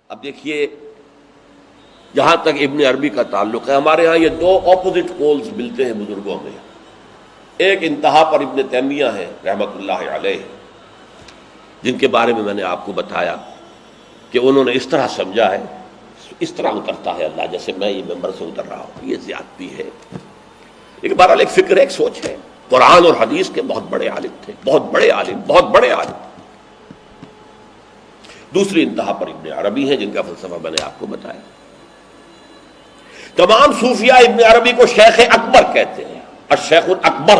اب دیکھیے جہاں تک ابن عربی کا تعلق ہے، ہمارے ہاں یہ دو اپوزٹ پولز ملتے ہیں بزرگوں میں. ایک انتہا پر ابن تیمیہ ہے رحمۃ اللہ علیہ، جن کے بارے میں نے آپ کو بتایا کہ انہوں نے اس طرح سمجھا ہے، اس طرح اترتا ہے اللہ جیسے میں یہ ممبر سے اتر رہا ہوں، یہ زیادتی ہے. لیکن بہرحال ایک فکر ہے، ایک سوچ ہے. قرآن اور حدیث کے بہت بڑے عالم تھے، بہت بڑے عالم، بہت بڑے عالم. دوسری انتہا پر ابن عربی ہیں جن کا فلسفہ میں نے آپ کو بتایا. تمام صوفیاء ابن عربی کو شیخ اکبر کہتے ہیں، الشیخ الاکبر،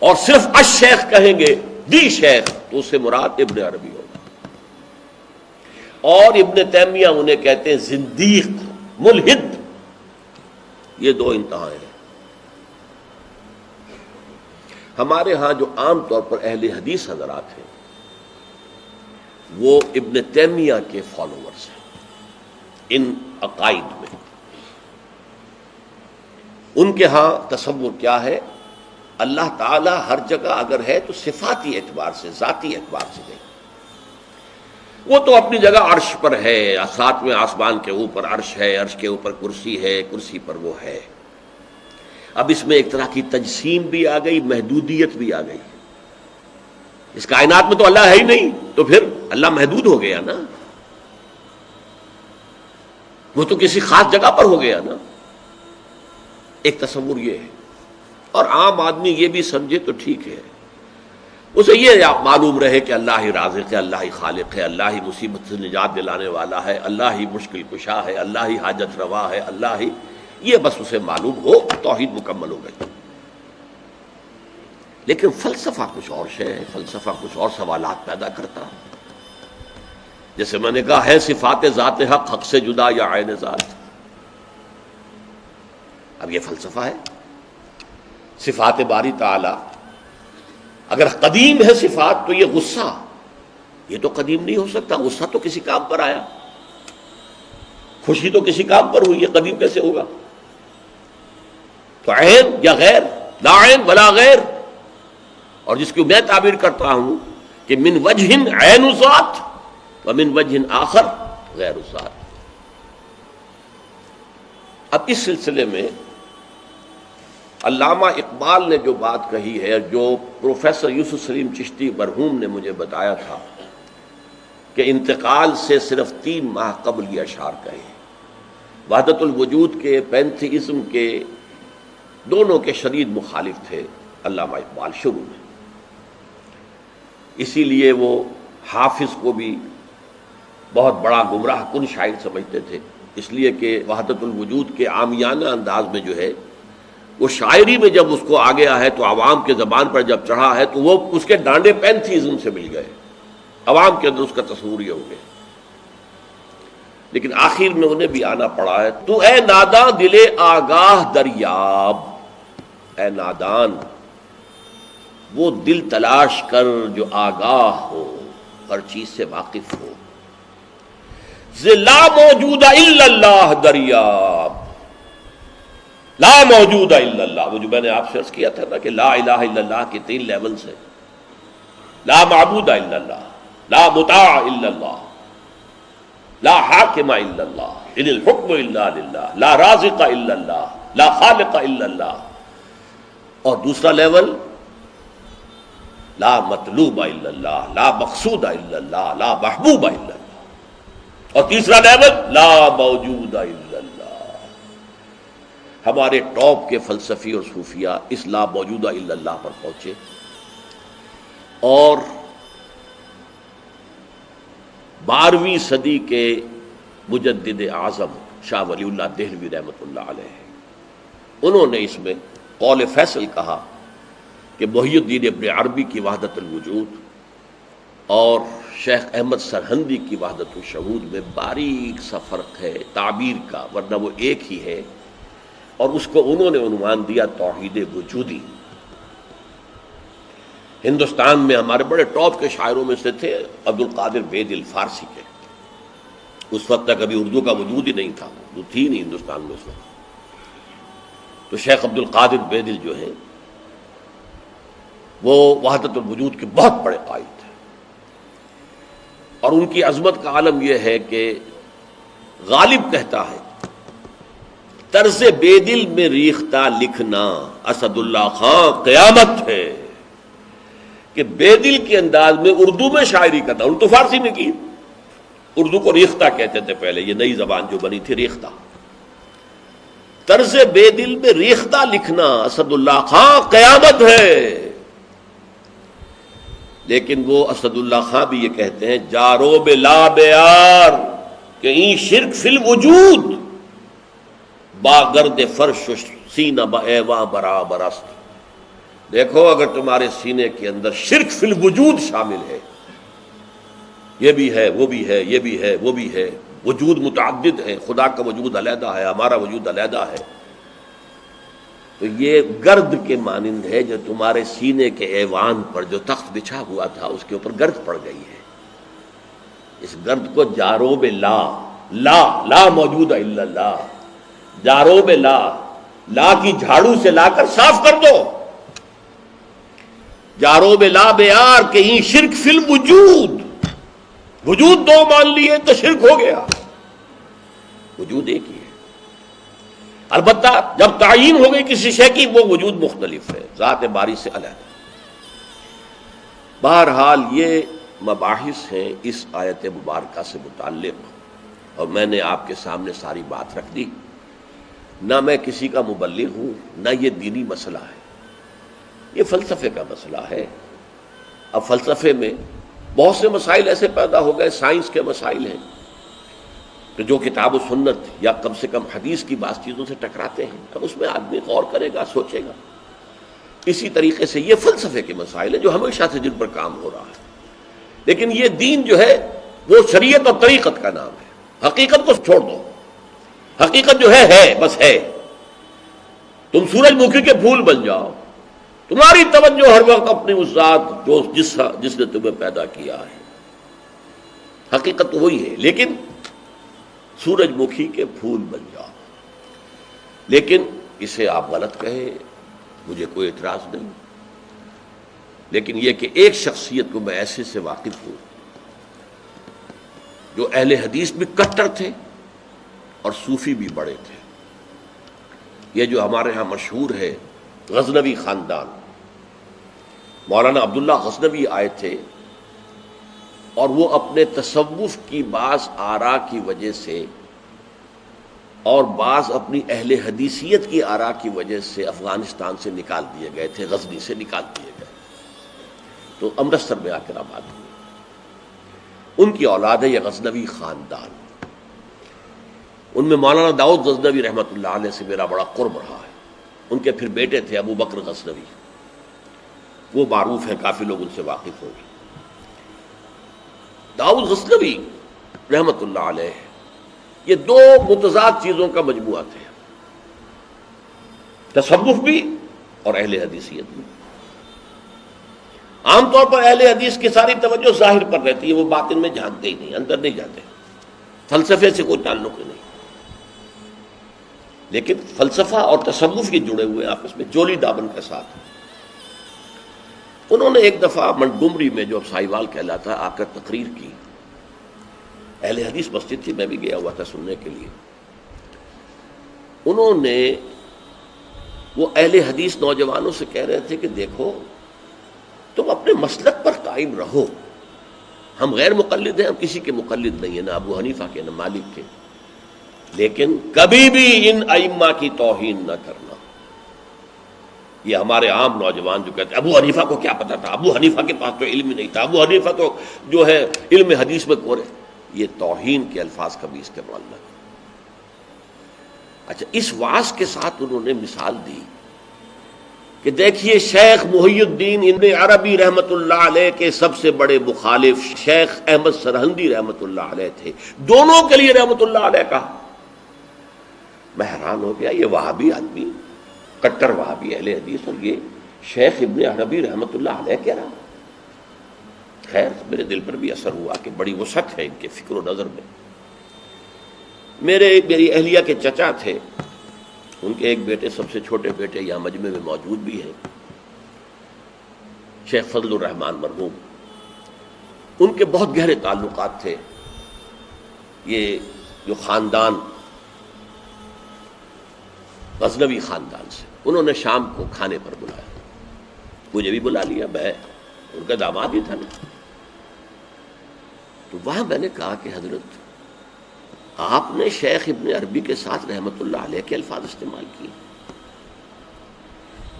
اور صرف الشیخ کہیں گے، دی شیخ، تو اس سے مراد ابن عربی ہوگا. اور ابن تیمیہ انہیں کہتے ہیں زندیق، ملحد. یہ دو انتہائیں ہیں. ہمارے ہاں جو عام طور پر اہل حدیث حضرات ہیں وہ ابن تیمیہ کے فالوورز ہیں ان عقائد میں. ان کے ہاں تصور کیا ہے؟ اللہ تعالی ہر جگہ اگر ہے تو صفاتی اعتبار سے، ذاتی اعتبار سے نہیں. وہ تو اپنی جگہ عرش پر ہے، ساتویں آسمان کے اوپر عرش ہے، عرش کے اوپر کرسی ہے، کرسی پر وہ ہے. اب اس میں ایک طرح کی تجسیم بھی آ گئی، محدودیت بھی آ گئی. اس کائنات میں تو اللہ ہے ہی نہیں، تو پھر اللہ محدود ہو گیا نا، وہ تو کسی خاص جگہ پر ہو گیا نا. ایک تصور یہ ہے. اور عام آدمی یہ بھی سمجھے تو ٹھیک ہے، اسے یہ معلوم رہے کہ اللہ ہی رازق ہے، اللہ ہی خالق ہے، اللہ ہی مصیبت سے نجات دلانے والا ہے، اللہ ہی مشکل کشا ہے، اللہ ہی حاجت روا ہے، اللہ ہی، یہ بس اسے معلوم ہو، توحید مکمل ہو گئی. لیکن فلسفہ کچھ اور شے ہے، فلسفہ کچھ اور سوالات پیدا کرتا ہے. جیسے میں نے کہا ہے صفات ذات حق حق سے جدا یا عین ذات. اب یہ فلسفہ ہے. صفات باری تعالی اگر قدیم ہے صفات تو یہ غصہ، یہ تو قدیم نہیں ہو سکتا. غصہ تو کسی کام پر آیا، خوشی تو کسی کام پر ہوئی، یہ قدیم کیسے ہوگا؟ تو عین یا غیر، لا عین ولا غیر. اور جس کو میں تعبیر کرتا ہوں کہ من وجہ عین ذات ومن وجہ آخر غیر ذات. اب اس سلسلے میں علامہ اقبال نے جو بات کہی ہے، جو پروفیسر یوسف سلیم چشتی مرحوم نے مجھے بتایا تھا کہ انتقال سے صرف 3 ماہ قبل یہ اشعار کہے. وحدت الوجود کے، پینتھیزم کے، دونوں کے شدید مخالف تھے علامہ اقبال شروع میں. اسی لیے وہ حافظ کو بھی بہت بڑا گمراہ کن شاعر سمجھتے تھے، اس لیے کہ وحدت الوجود کے عامیانہ انداز میں جو ہے وہ شاعری میں جب اس کو آ گیا ہے تو عوام کے زبان پر جب چڑھا ہے تو وہ اس کے ڈانڈے پینتھیزم سے مل گئے، عوام کے اندر اس کا تصور یہ ہو گیا. لیکن آخر میں انہیں بھی آنا پڑا ہے. تو اے ناداں دل آگاہ دریاب، اے نادان وہ دل تلاش کر جو آگاہ ہو، ہر چیز سے واقف ہو. لا موجود الا اللہ دریاب، لا موجود الا اللہ. وہ جو میں نے آپ سے عرض کیا تھا نا کہ لا الہ الا اللہ کے 3 لیولز ہیں. لا معبود الا اللہ، لا مطاع الا اللہ، لا حاکم الا اللہ، ان الحکم الا للہ، لا رازق الا اللہ، لا خالق الا اللہ. اور دوسرا لیول لا مطلوب الا اللہ، لا مقصود الا اللہ، لا محبوب الا اللہ. اور تیسرا لیول لا موجود الا اللہ. ہمارے ٹاپ کے فلسفی اور صوفیاء اس لا موجودہ الا اللہ پر پہنچے. اور 12ویں صدی کے مجدد اعظم شاہ ولی اللہ دہلوی رحمۃ اللہ علیہ، انہوں نے اس میں قول فیصل کہا کہ محی الدین ابن عربی کی وحدت الوجود اور شیخ احمد سرہندی کی وحدت الشہود میں باریک سا فرق ہے تعبیر کا، ورنہ وہ ایک ہی ہے. اور اس کو انہوں نے عنوان دیا توحید وجودی. ہندوستان میں ہمارے بڑے ٹاپ کے شاعروں میں سے تھے عبد القادر بید الفارسی کے. اس وقت تک ابھی اردو کا وجود ہی نہیں تھا، اردو تھی نہیں ہندوستان میں اس وقت. تو شیخ عبد القادر بیدل جو ہیں وہ وحدت الوجود کے بہت بڑے قائد تھے. اور ان کی عظمت کا عالم یہ ہے کہ غالب کہتا ہے طرز بے دل میں ریختہ لکھنا اسد اللہ خان قیامت ہے، کہ بے دل کے انداز میں اردو میں شاعری کرتا، اردو فارسی میں کی، اردو کو ریختہ کہتے تھے پہلے، یہ نئی زبان جو بنی تھی ریختہ، طرز بے دل میں ریختہ لکھنا اسد اللہ خان قیامت ہے۔ لیکن وہ اسد اللہ خان بھی یہ کہتے ہیں جارو بلا بیار کہ این شرک فی الوجود با گرد فرش سینہ با ایواں برابر است۔ دیکھو اگر تمہارے سینے کے اندر شرک فی الوجود شامل ہے، یہ بھی ہے وہ بھی ہے یہ بھی ہے وہ بھی ہے، وجود متعدد ہے، خدا کا وجود علیحدہ ہے، ہمارا وجود علیحدہ ہے، تو یہ گرد کے مانند ہے جو تمہارے سینے کے ایوان پر جو تخت بچھا ہوا تھا اس کے اوپر گرد پڑ گئی ہے۔ اس گرد کو جاروب لا، لا موجود ہے الا اللہ، جاروب لا کی جھاڑو سے لا کر صاف کر دو، جاروب لا بیار کہ یہ شرک فی الوجود، وجود دو مان لیے تو شرک ہو گیا، وجود ایک ہی ہے۔ البتہ جب تعین ہو گئی کسی شے کی وہ وجود مختلف ہے، ذات باری سے علیحدہ۔ بہرحال یہ مباحث ہیں اس آیت مبارکہ سے متعلق، اور میں نے آپ کے سامنے ساری بات رکھ دی۔ نہ میں کسی کا مبلغ ہوں، نہ یہ دینی مسئلہ ہے، یہ فلسفے کا مسئلہ ہے۔ اب فلسفے میں بہت سے مسائل ایسے پیدا ہو گئے، سائنس کے مسائل ہیں کہ جو کتاب و سنت یا کم سے کم حدیث کی بعض چیزوں سے ٹکراتے ہیں، اب اس میں آدمی غور کرے گا، سوچے گا۔ اسی طریقے سے یہ فلسفے کے مسائل ہیں جو ہمیشہ سے جن پر کام ہو رہا ہے، لیکن یہ دین جو ہے وہ شریعت اور طریقت کا نام ہے۔ حقیقت کو چھوڑ دو، حقیقت جو ہے بس ہے۔ تم سورج مکھی کے پھول بن جاؤ، تمہاری توجہ ہر وقت اپنی اس ذات جو جس نے تمہیں پیدا کیا ہے، حقیقت تو وہی ہے، لیکن سورج مکھی کے پھول بن جاؤ۔ لیکن اسے آپ غلط کہیں، مجھے کوئی اعتراض نہیں، لیکن یہ کہ ایک شخصیت کو میں ایسے سے واقف ہوں جو اہل حدیث بھی کٹر تھے اور صوفی بھی بڑے تھے۔ یہ جو ہمارے ہاں مشہور ہے غزنوی خاندان، مولانا عبداللہ غزنوی آئے تھے اور وہ اپنے تصوف کی بعض آراء کی وجہ سے اور بعض اپنی اہل حدیثیت کی آراء کی وجہ سے افغانستان سے نکال دیے گئے تھے، غزنی سے نکال دیے گئے، تو امرتسر میں آ کر آباد ہوئے۔ ان کی اولاد ہے یہ غزنوی خاندان۔ ان میں مولانا داؤد غزنوی رحمۃ اللہ علیہ سے میرا بڑا قرب رہا ہے۔ ان کے پھر بیٹے تھے ابو بکر غزنوی، وہ معروف ہیں، کافی لوگ ان سے واقف ہوں گے۔ داؤد غزنوی رحمۃ اللہ علیہ یہ دو متضاد چیزوں کا مجموعہ تھے، تصوف بھی اور اہل حدیثیت بھی۔ عام طور پر اہل حدیث کی ساری توجہ ظاہر پر رہتی ہے، وہ باطن میں جھانکتے ہی نہیں، اندر نہیں جاتے، فلسفے سے کوئی تعلق ہی نہیں۔ لیکن فلسفہ اور تصوف یہ جڑے ہوئے آپس میں جولی دامن کے ساتھ۔ انہوں نے ایک دفعہ منٹگمری میں جو اب سائیوال کہلاتا ہے آ کر تقریر کی، اہل حدیث مسجد تھی، میں بھی گیا ہوا تھا سننے کے لیے۔ انہوں نے وہ اہل حدیث نوجوانوں سے کہہ رہے تھے کہ دیکھو تم اپنے مسلک پر قائم رہو، ہم غیر مقلد ہیں، ہم کسی کے مقلد نہیں ہیں، نہ ابو حنیفہ کے نہ مالک کے، لیکن کبھی بھی ان ائمہ کی توہین نہ کرنا۔ یہ ہمارے عام نوجوان جو کہتے ہیں ابو حنیفہ کو کیا پتا تھا، ابو حنیفہ کے پاس تو علم ہی نہیں تھا، ابو حنیفہ تو جو ہے علم حدیث میں کورے، یہ توہین کے الفاظ کبھی استعمال نہ کریں۔ اچھا، اس واعظ کے ساتھ انہوں نے مثال دی کہ دیکھیے شیخ محی الدین ابن عربی رحمۃ اللہ علیہ کے سب سے بڑے مخالف شیخ احمد سرہندی رحمۃ اللہ علیہ تھے، دونوں کے لیے رحمۃ اللہ علیہ کہا۔ میں حیران ہو گیا، یہ وہابی آدمی، کٹر وہابی اہل حدیث، اور یہ شیخ ابن عربی رحمۃ اللہ علیہ کہہ رہا۔ خیر میرے دل پر بھی اثر ہوا کہ بڑی وسعت ہے ان کے فکر و نظر میں۔ میری اہلیہ کے چچا تھے، ان کے ایک بیٹے، سب سے چھوٹے بیٹے یہاں مجمع میں موجود بھی ہیں، شیخ فضل الرحمان مرحوم۔ ان کے بہت گہرے تعلقات تھے یہ جو خاندان غزنوی خاندان سے. انہوں نے شام کو کھانے پر بلایا، مجھے بھی بلا لیا، میں ان کا داماد ہی تھا نا. تو وہاں میں نے کہا کہ حضرت آپ نے شیخ ابن عربی کے ساتھ رحمت اللہ علیہ کے الفاظ استعمال کیے،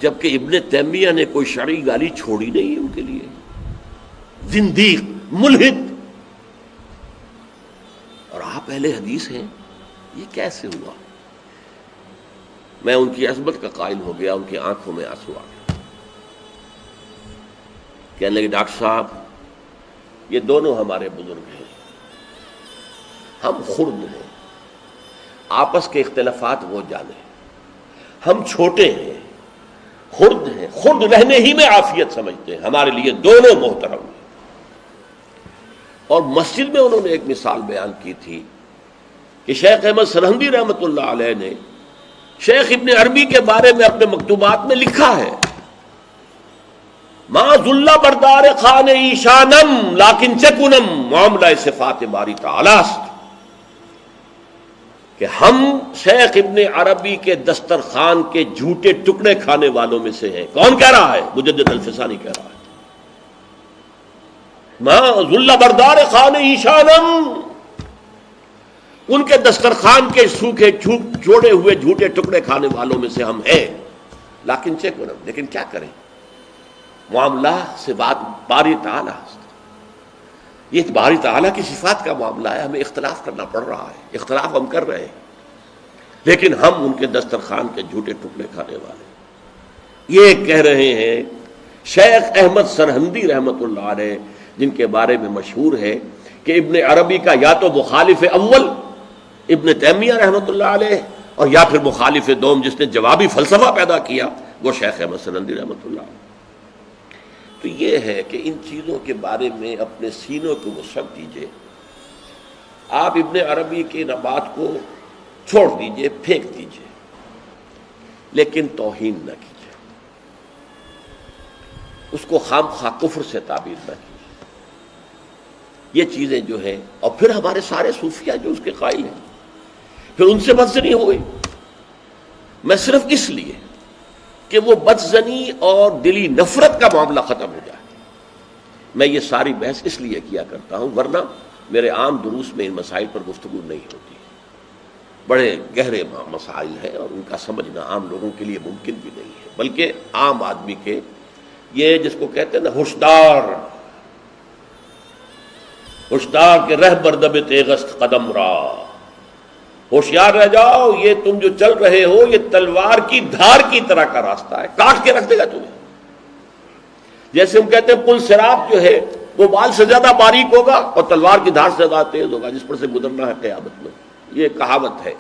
جبکہ ابن تیمیہ نے کوئی شرعی گالی چھوڑی نہیں ان کے لیے. زندیق، ملحد، اور آپ اہل حدیث ہیں، یہ کیسے ہوا؟ میں ان کی عظمت کا قائل ہو گیا، ان کی آنکھوں میں آنسو آ گئے. کہنے لگے ڈاکٹر صاحب یہ دونوں ہمارے بزرگ ہیں، ہم خرد ہیں، آپس کے اختلافات وہ جانے، ہم چھوٹے ہیں، خرد ہیں، خرد رہنے ہی میں عافیت سمجھتے ہیں، ہمارے لیے دونوں محترم ہیں. اور مسجد میں انہوں نے ایک مثال بیان کی تھی کہ شیخ احمد سرہندی رحمۃ اللہ علیہ نے شیخ ابن عربی کے بارے میں اپنے مکتوبات میں لکھا ہے، ما ذل بردار خان ایشانم لیکن چکنم معاملہ صفات باری تعالی است، کہ ہم شیخ ابن عربی کے دسترخوان کے جھوٹے ٹکڑے کھانے والوں میں سے ہیں. کون کہہ رہا ہے؟ مجدد الفسانی کہہ رہا ہے. ما ذل بردار خان ایشانم، ان کے دسترخوان کے سوکھے جوڑے ہوئے جھوٹے ٹکڑے کھانے والوں میں سے ہم ہیں. لیکن چکنم، لیکن کیا کریں، معاملہ سے بات باری تعالی است. یہ باری تعالیٰ کی صفات کا معاملہ ہے، ہمیں اختلاف کرنا پڑ رہا ہے، اختلاف ہم کر رہے ہیں، لیکن ہم ان کے دسترخوان کے جھوٹے ٹکڑے کھانے والے. یہ کہہ رہے ہیں شیخ احمد سرہندی رحمۃ اللہ علیہ، جن کے بارے میں مشہور ہے کہ ابن عربی کا یا تو مخالف اول ابن تیمیہ رحمۃ اللہ علیہ، اور یا پھر مخالف دوم جس نے جوابی فلسفہ پیدا کیا، وہ شیخ احمد سرہندی رحمۃ اللہ علیہ. تو یہ ہے کہ ان چیزوں کے بارے میں اپنے سینوں کو وسعت دیجیے. آپ ابن عربی کی بات کو چھوڑ دیجیے، پھینک دیجیے، لیکن توہین نہ کیجیے، اس کو خام خواہ کفر سے تعبیر نہ کیجیے. یہ چیزیں جو ہیں، اور پھر ہمارے سارے صوفیہ جو اس کے قائل ہیں، پھر ان سے بدزنی ہو گئی. میں صرف اس لیے کہ وہ بدزنی اور دلی نفرت کا معاملہ ختم ہو جائے، میں یہ ساری بحث اس لیے کیا کرتا ہوں، ورنہ میرے عام دروس میں ان مسائل پر گفتگو نہیں ہوتی. بڑے گہرے مسائل ہیں اور ان کا سمجھنا عام لوگوں کے لیے ممکن بھی نہیں ہے، بلکہ عام آدمی کے، یہ جس کو کہتے ہیں نا ہوشدار کے رہ بردب تیغست قدم را، ہوشیار رہ جاؤ، یہ تم جو چل رہے ہو یہ تلوار کی دھار کی طرح کا راستہ ہے، کاٹ کے رکھ دے گا تمہیں. جیسے ہم کہتے ہیں پل صراط جو ہے وہ بال سے زیادہ باریک ہوگا اور تلوار کی دھار سے زیادہ تیز ہوگا، جس پر سے گزرنا ہے قیامت میں. یہ کہاوت ہے.